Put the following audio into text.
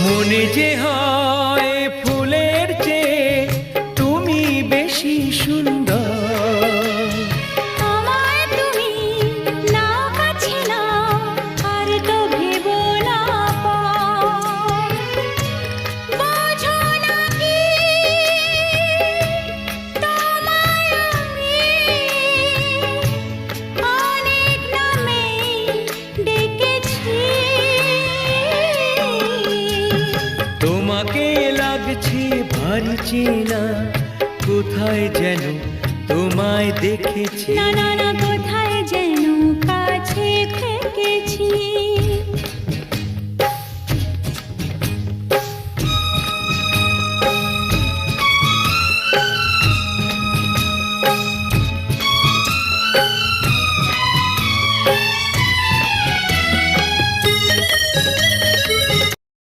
মনে যে হয় ফুলের চেয়ে তুমি বেশি সুন্দর। আমায় তুমি না কাছে না আর তো ভেবো না পর। বোঝো না কি তোমায় আমি অনেক নামে ডেকেছি। তোমাকে লাগছে ভারী চেনা, কোথায় যেন তোমায় দেখেছি। না না না, কোথায় যেন কাছে থেকেছি।